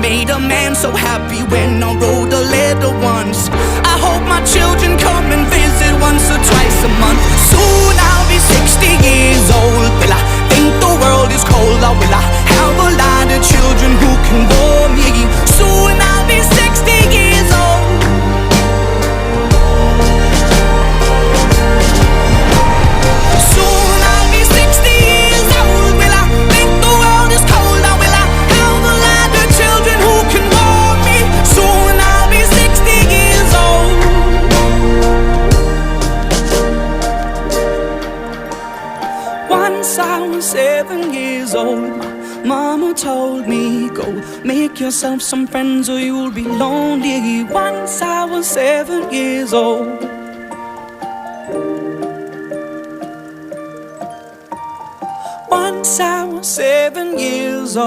made a man so happy when I wrote a letter once. I hope my children come and visit once or twice a month. Soon I'll be 60 years old. Will I think the world is cold, or will I have a lot of children who can bore me? Soon I'll be 60 years old. Soon I'll be 60 years old. Will I think the world is cold, or will I have a lot of children who can bore me? Soon I'll be 60 years old. Once I was 7 years old, Mama told me, go make yourself some friends or you'll be lonely. Once I was 7 years old. Once I was 7 years old.